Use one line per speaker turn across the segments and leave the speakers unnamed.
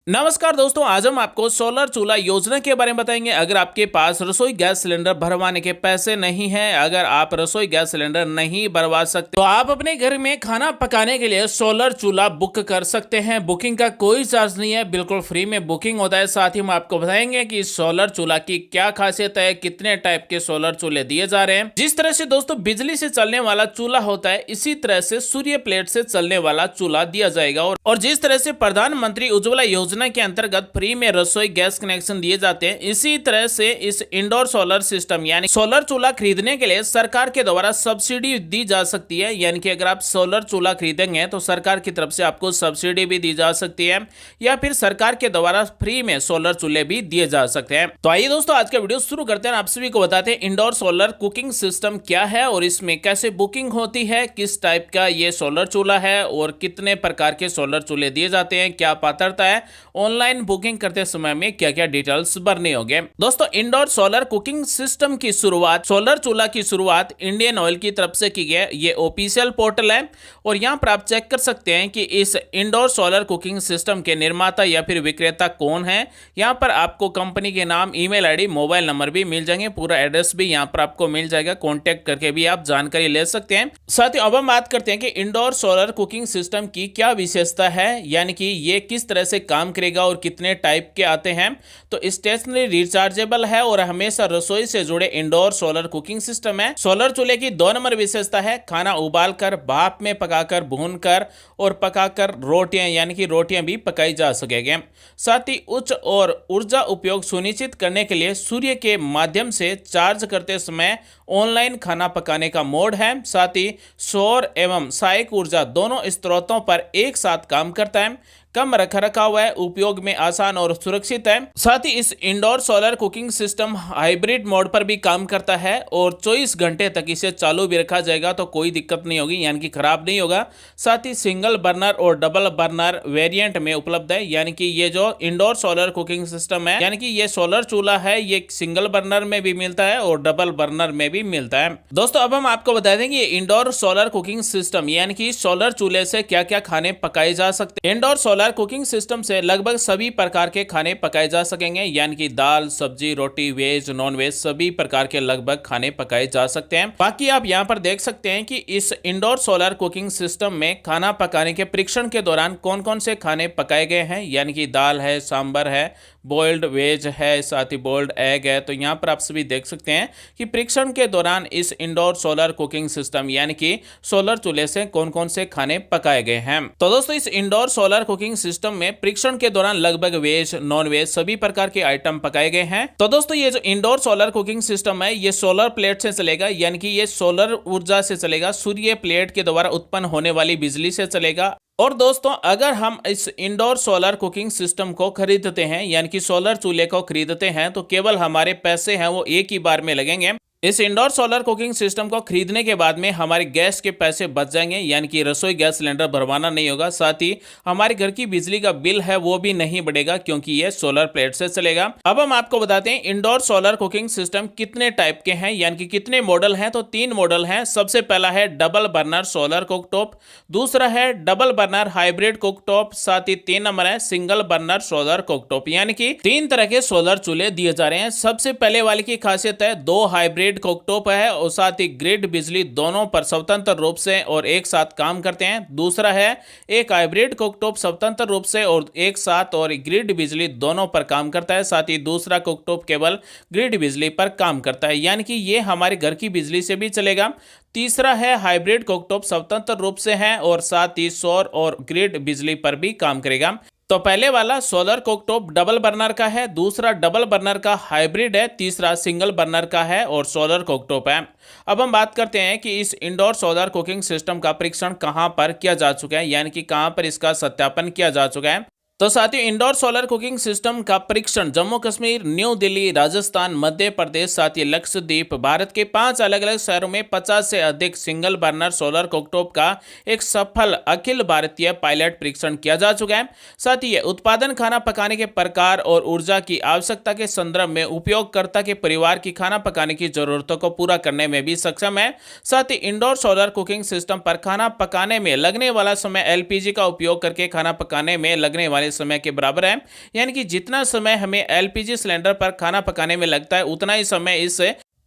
नमस्कार दोस्तों, आज हम आपको सोलर चूल्हा योजना के बारे में बताएंगे। अगर आपके पास रसोई गैस सिलेंडर भरवाने के पैसे नहीं हैं, अगर आप रसोई गैस सिलेंडर नहीं भरवा सकते तो आप अपने घर में खाना पकाने के लिए सोलर चूल्हा बुक कर सकते हैं। बुकिंग का कोई चार्ज नहीं है, बिल्कुल फ्री में बुकिंग होता है। साथ ही हम आपको बताएंगे कि सोलर चूल्हा की क्या खासियत है, कितने टाइप के सोलर चूल्हे दिए जा रहे हैं। जिस तरह से दोस्तों बिजली से चलने वाला चूल्हा होता है, इसी तरह से सूर्य प्लेट से चलने वाला चूल्हा दिया जाएगा। और जिस तरह से प्रधानमंत्री उज्ज्वला योजना के अंतर्गत फ्री में रसोई गैस कनेक्शन दिए जाते हैं, इसी तरह से इस इंडोर सोलर सिस्टम यानी सोलर चूल्हा खरीदने के लिए सरकार के द्वारा सब्सिडी दी जा सकती है। यानी कि अगर आप सोलर चूल्हा खरीदेंगे तो सरकार की तरफ से आपको सब्सिडी भी दी जा सकती है, या फिर सरकार के द्वारा फ्री में सोलर चूल्हे भी दिए जा सकते हैं। तो आइए दोस्तों, आज का वीडियो शुरू करते हैं। आप सभी को बताते हैं इंडोर सोलर कुकिंग सिस्टम क्या है और इसमें कैसे बुकिंग होती है, किस टाइप का ये सोलर चूल्हा है और कितने प्रकार के सोलर चूल्हे दिए जाते हैं, क्या पात्रता है, ऑनलाइन बुकिंग करते समय में क्या क्या डिटेल्स भरने होंगे। दोस्तों, इंडोर सोलर कुकिंग सिस्टम की शुरुआत, सोलर चूल्हा की शुरुआत इंडियन ऑयल की तरफ से की गई। ये ऑफिशियल पोर्टल है और यहां पर आप चेक कर सकते हैं कि इस इंडोर सोलर कुकिंग सिस्टम के निर्माता या फिर विक्रेता कौन है। यहां पर आपको कंपनी के नाम, ईमेल आईडी, मोबाइल नंबर भी मिल जाएंगे, पूरा एड्रेस भी यहां पर आपको मिल जाएगा। कॉन्टेक्ट करके भी आप जानकारी ले सकते हैं। साथ ही अब हम बात करते हैं कि इंडोर सोलर कुकिंग सिस्टम की क्या विशेषता है, यानी कि ये किस तरह से काम करेगा और कितने टाइप के आते हैं। तो स्टेशनरी रिचार्जेबल है और हमेशा रसोई से जुड़े इंडोर सोलर कुकिंग सिस्टम है। सोलर चूल्हे की 2 नंबर विशेषता है खाना उबालकर, भाप में पकाकर, भूनकर और पकाकर रोटियां यानी कि रोटियां भी पकाई जा सकेंगे। साथ ही उच्च और ऊर्जा उपयोग सुनिश्चित करने के लिए सूर्य के माध्यम से चार्ज करते समय ऑनलाइन खाना पकाने का मोड है। साथ ही सौर एवं सहायक ऊर्जा दोनों स्रोतों पर एक साथ काम करता है, कम रखरखाव है, उपयोग में आसान और सुरक्षित है। साथ ही इस indoor solar cooking system hybrid mode पर भी काम करता है और 24 घंटे तक इसे चालू भी रखा जाएगा तो कोई दिक्कत नहीं होगी, यानी कि खराब नहीं होगा। साथ ही सिंगल बर्नर और डबल बर्नर वेरिएंट में उपलब्ध है। यानी कि ये जो इंडोर सोलर कुकिंग सिस्टम है, यानी कि ये सोलर चूल्हा है, ये सिंगल बर्नर में भी मिलता है और डबल बर्नर में भी मिलता है। दोस्तों, अब हम आपको बता दें कि ये इंडोर सोलर कुकिंग सिस्टम यानी कि सोलर चूल्हे से क्या क्या खाने पकाए जा सकते हैं। इंडोर सोलर कुकिंग सिस्टम से लगभग सभी प्रकार के खाने पकाए जा सकेंगे, यानी कि दाल, सब्जी, रोटी, वेज, नॉन वेज सभी प्रकार के लगभग खाने पकाए जा सकते हैं। बाकी आप यहां पर देख सकते हैं कि इस इंडोर सोलर कुकिंग सिस्टम में खाना पकाने के परीक्षण के दौरान कौन कौन से खाने पकाए गए हैं, यानी कि दाल है, सांबर है, बॉइल्ड वेज है, साथ ही बॉइल्ड एग है। तो यहां पर आप सभी देख सकते हैं कि परीक्षण के दौरान इस इंडोर सोलर कुकिंग सिस्टम यानी कि सोलर चूल्हे से कौन कौन से खाने पकाए गए हैं। तो दोस्तों, इस इंडोर सोलर कुकिंग सिस्टम में परीक्षण के दौरान लगभग वेज, नॉन वेज सभी प्रकार के आइटम पकाए गए हैं। तो दोस्तों, ये जो इंडोर सोलर कुकिंग सिस्टम है, ये सोलर प्लेट से चलेगा, यानी कि ये सोलर ऊर्जा से चलेगा, सूर्य प्लेट के द्वारा उत्पन्न होने वाली बिजली से चलेगा। और दोस्तों, अगर हम इस इंडोर सोलर कुकिंग सिस्टम को खरीदते हैं, यानी कि सोलर चूल्हे को खरीदते हैं, तो केवल हमारे पैसे हैं वो एक ही बार में लगेंगे। इस इंडोर सोलर कुकिंग सिस्टम को खरीदने के बाद में हमारे गैस के पैसे बच जाएंगे, यानी कि रसोई गैस सिलेंडर भरवाना नहीं होगा। साथ ही हमारे घर की बिजली का बिल है वो भी नहीं बढ़ेगा, क्योंकि ये सोलर प्लेट से चलेगा। अब हम आपको बताते हैं इंडोर सोलर कुकिंग सिस्टम कितने टाइप के हैं, यानी कि कितने मॉडल हैं। तो 3 मॉडल हैं। सबसे पहला है डबल बर्नर सोलर कुकटॉप, दूसरा है डबल बर्नर हाइब्रिड कुकटॉप, साथ ही 3 नंबर है सिंगल बर्नर सोलर कुकटॉप। यानी कि 3 तरह के सोलर चूल्हे दिए जा रहे हैं। सबसे पहले वाले की खासियत है 2 हाइब्रिड कुकटॉप है और साथ ही ग्रिड बिजली दोनों पर स्वतंत्र रूप से और एक साथ काम करते हैं। दूसरा है एक हाइब्रिड कुकटॉप स्वतंत्र रूप से और एक साथ और ग्रिड बिजली दोनों पर काम करता है। साथ ही दूसरा कुकटॉप केवल ग्रिड बिजली पर काम करता है, यानी कि ये हमारे घर की बिजली से भी चलेगा। तीसरा है हाइब्रिड कुकटॉप स्वतंत्र रूप से है और साथ ही सौर और ग्रिड बिजली पर भी काम करेगा। तो पहले वाला सोलर कुकटॉप डबल बर्नर का है, दूसरा डबल बर्नर का हाइब्रिड है, तीसरा सिंगल बर्नर का है और सोलर कुकटॉप है। अब हम बात करते हैं कि इस इंडोर सोलर कुकिंग सिस्टम का परीक्षण कहां पर किया जा चुका है, यानी कि कहां पर इसका सत्यापन किया जा चुका है। तो साथियों, इंडोर सोलर कुकिंग सिस्टम का परीक्षण जम्मू कश्मीर, न्यू दिल्ली, राजस्थान, मध्य प्रदेश, साथ ही लक्षद्वीप, भारत के 5 अलग अलग शहरों में 50 से अधिक सिंगल बर्नर सोलर कुकटॉप का एक सफल अखिल भारतीय पायलट परीक्षण किया जा चुका है। साथ ही ये उत्पादन खाना पकाने के प्रकार और ऊर्जा की आवश्यकता के संदर्भ में उपयोगकर्ता के परिवार की खाना पकाने की जरूरतों को पूरा करने में भी सक्षम है। साथ ही इंडोर सोलर कुकिंग सिस्टम पर खाना पकाने में लगने वाला समय LPG का उपयोग करके खाना पकाने में लगने वाले 45 समय के बराबर है। यानी कि जितना समय हमें एलपीजी सिलेंडर पर खाना पकाने में लगता है उतना ही समय इस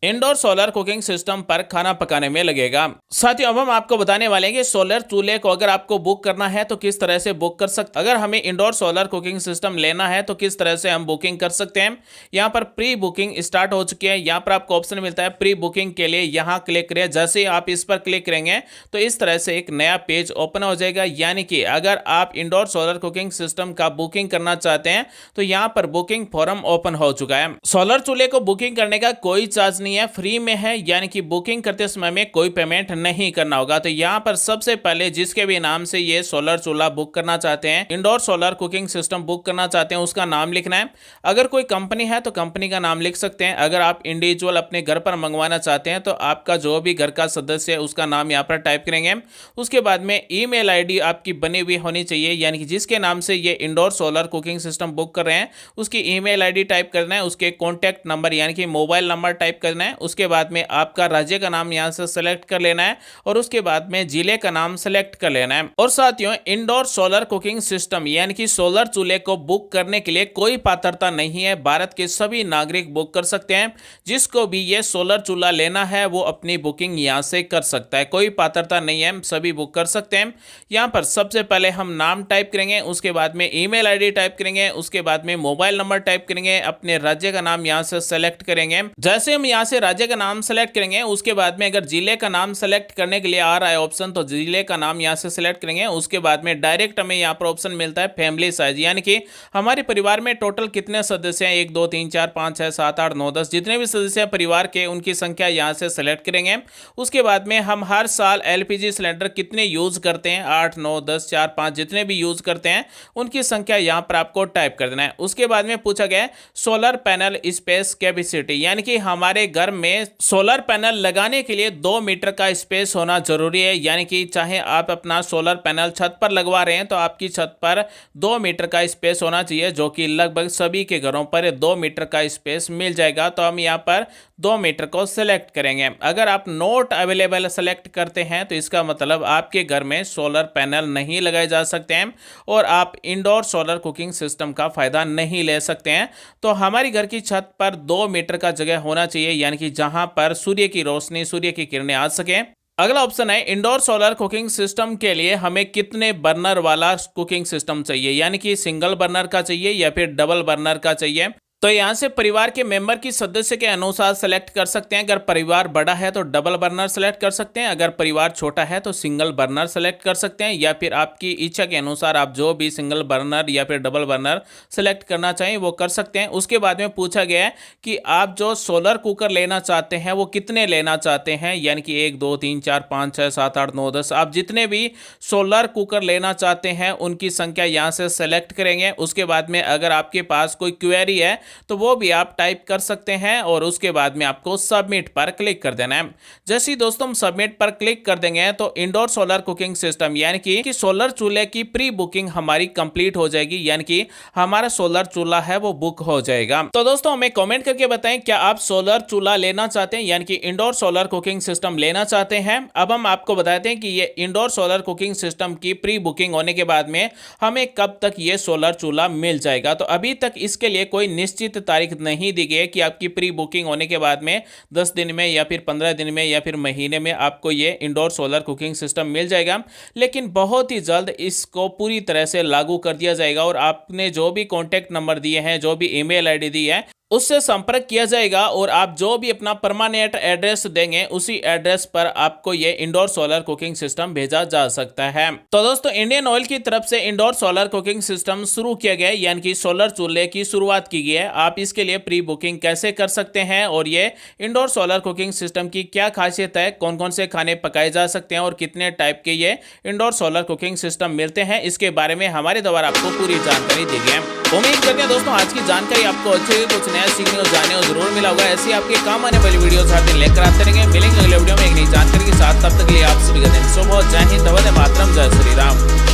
इंडोर सोलर कुकिंग सिस्टम पर खाना पकाने में लगेगा। साथियों, अब हम आपको बताने वाले हैं कि सोलर चूल्हे को अगर आपको बुक करना है तो किस तरह से बुक कर सकते हैं। अगर हमें इंडोर सोलर कुकिंग सिस्टम लेना है तो किस तरह से हम बुकिंग कर सकते हैं। यहाँ पर प्री बुकिंग स्टार्ट हो चुकी है। यहाँ पर आपको ऑप्शन मिलता है प्री बुकिंग के लिए, यहाँ क्लिक करिए। जैसे ही आप इस पर क्लिक करेंगे तो इस तरह से एक नया पेज ओपन हो जाएगा। यानी कि अगर आप इंडोर सोलर कुकिंग सिस्टम का बुकिंग करना चाहते हैं तो यहाँ पर बुकिंग फॉर्म ओपन हो चुका है। सोलर चूल्हे को बुकिंग करने का कोई चार्ज नहीं है, फ्री में है। यानी कि बुकिंग करते समय में कोई पेमेंट नहीं करना होगा। तो यहाँ पर सबसे पहले जिसके भी नाम से ये सोलर चूल्हा बुक करना चाहते हैं, indoor solar cooking system book करना चाहते हैं, उसका नाम लिखना है। अगर कोई कंपनी है तो कंपनी का नाम लिख सकते हैं। अगर आप इंडिविजुअल अपने घर पर मंगवाना चाहते हैं तो आपका जो भी घर का सदस्य है उसका नाम यहाँ पर टाइप करेंगे। उसके बाद में ईमेल आईडी आपकी बनी हुई होनी चाहिए। यानी कि जिसके नाम से ये indoor solar cooking system book कर रहे हैं उसकी ईमेल आईडी टाइप करना है। उसके कॉन्टैक्ट नंबर यानी कि मोबाइल नंबर टाइप करना है। उसके बाद में आपका राज्य का नाम यहां से सेलेक्ट कर लेना है और उसके बाद में जिले का नाम सेलेक्ट कर लेना है। और साथियों, इंडोर सोलर कुकिंग सिस्टम यानी कि सोलर चूल्हे को बुक करने के लिए कोई पात्रता नहीं है। भारत के सभी नागरिक बुक कर सकते हैं। जिसको भी ये सोलर चूल्हा लेना है वो अपनी बुकिंग यहां से कर सकता है, कोई पात्रता नहीं है, सभी बुक कर सकते हैं। यहां पर सबसे पहले हम नाम टाइप करेंगे, उसके बाद में ईमेल आईडी टाइप करेंगे, उसके बाद में मोबाइल नंबर टाइप करेंगे, अपने राज्य का नाम यहां से सेलेक्ट करेंगे। जैसे हम यहां से राज्य का नाम सेलेक्ट करेंगे उसके बाद में अगर जिले का नाम सेलेक्ट करने के लिए आ रहा है ऑप्शन तो जिले का नाम यहां से सेलेक्ट करेंगे। उसके बाद में डायरेक्ट हमें यहां पर ऑप्शन मिलता है फैमिली साइज, यानी कि हमारे परिवार में टोटल कितने सदस्य हैं, 1 2 3 4 5 6 7 8 9 10 जितने भी सदस्य हैं परिवार के उनकी संख्या यहां से सेलेक्ट करेंगे। उसके बाद में हम हर साल एलपीजी सिलेंडर कितने यूज करते हैं, 8 9 10 4 5 जितने भी यूज करते हैं उनकी संख्या यहां पर आपको टाइप कर देना है। उसके बाद में पूछा गया सोलर पैनल स्पेस कैपेसिटी, यानी कि हमारे घर में सोलर पैनल लगाने के लिए 2 मीटर का स्पेस होना जरूरी है। यानी कि चाहे आप अपना सोलर पैनल छत पर लगवा रहे हैं तो आपकी छत पर 2 मीटर का स्पेस होना चाहिए, जो कि लगभग सभी के घरों पर 2 मीटर का स्पेस मिल जाएगा। तो हम यहाँ पर 2 मीटर को सिलेक्ट करेंगे। अगर आप नॉट अवेलेबल सेलेक्ट करते हैं तो इसका मतलब आपके घर में सोलर पैनल नहीं लगाए जा सकते हैं और आप इंडोर सोलर कुकिंग सिस्टम का फायदा नहीं ले सकते हैं। तो हमारी घर की छत पर 2 मीटर का जगह होना चाहिए, यानी कि जहां पर सूर्य की रोशनी, सूर्य की किरणें आ सके। अगला ऑप्शन है इंडोर सोलर कुकिंग सिस्टम के लिए हमें कितने बर्नर वाला कुकिंग सिस्टम चाहिए, यानी कि सिंगल बर्नर का चाहिए या फिर डबल बर्नर का चाहिए। तो यहां से परिवार के मेंबर की सदस्य के अनुसार सेलेक्ट कर सकते हैं। अगर परिवार बड़ा है तो डबल बर्नर सेलेक्ट कर सकते हैं, अगर परिवार छोटा है तो सिंगल बर्नर सेलेक्ट कर सकते हैं, या फिर आपकी इच्छा के अनुसार आप जो भी सिंगल बर्नर या फिर डबल बर्नर सेलेक्ट करना चाहें वो कर सकते हैं। उसके बाद में पूछा गया है कि आप जो सोलर कुकर लेना चाहते हैं वो कितने लेना चाहते हैं, यानी कि 1 2 3 4 5 6 7 8 9 10 आप जितने भी सोलर कुकर लेना चाहते हैं उनकी संख्या यहाँ से सेलेक्ट करेंगे। उसके बाद में अगर आपके पास कोई क्वेरी है तो वो भी आप टाइप कर सकते हैं और उसके बाद में आपको सबमिट पर क्लिक कर देना है। जैसे ही दोस्तों हम सबमिट पर क्लिक कर देंगे तो इंडोर सोलर कुकिंग सिस्टम यानी कि सोलर चूल्हे की प्री बुकिंग हमारी कंप्लीट हो जाएगी, यानी कि हमारा सोलर चूल्हा है वो बुक हो जाएगा। तो दोस्तों हमें कमेंट करके बताएं क्या आप सोलर चूल्हा लेना चाहते हैं, यानी कि इंडोर सोलर कुकिंग सिस्टम लेना चाहते हैं। अब हम आपको बताते हैं कि ये इंडोर सोलर कुकिंग सिस्टम की प्री बुकिंग होने के बाद में हमें कब तक ये सोलर चूल्हा मिल जाएगा। तो अभी तक इसके लिए कोई निश्चित तारीख नहीं दी गई है कि आपकी प्री बुकिंग होने के बाद में 10 दिन में या फिर 15 दिन में या फिर महीने में आपको ये इंडोर सोलर कुकिंग सिस्टम मिल जाएगा। लेकिन बहुत ही जल्द इसको पूरी तरह से लागू कर दिया जाएगा और आपने जो भी कॉन्टैक्ट नंबर दिए हैं, जो भी ईमेल आईडी दी है उससे संपर्क किया जाएगा और आप जो भी अपना परमानेंट एड्रेस देंगे उसी एड्रेस पर आपको ये इंडोर सोलर कुकिंग सिस्टम भेजा जा सकता है। तो दोस्तों इंडियन ऑयल की तरफ से इंडोर सोलर कुकिंग सिस्टम शुरू किया गया है, यानी कि सोलर चूल्हे की शुरुआत की गई है। आप इसके लिए प्री बुकिंग कैसे कर सकते हैं और ये इंडोर सोलर कुकिंग सिस्टम की क्या खासियत है, कौन कौन से खाने पकाए जा सकते हैं और कितने टाइप के ये इंडोर सोलर कुकिंग सिस्टम मिलते हैं, इसके बारे में हमारे द्वारा आपको पूरी जानकारी दी गई है। उम्मीद करते हैं दोस्तों आज की जानकारी आपको अच्छी लगी, कुछ नया सीखने और जानने और जरूर मिला होगा। ऐसी आपके काम आने वाली वीडियोस हर दिन लेकर आते रहेंगे। मिलेंगे अगले वीडियो में एक नई जानकारी के साथ, तब तक के लिए आप सभी का दिन शुभ हो। जय हिंद, वंदे मातरम, जय श्री राम।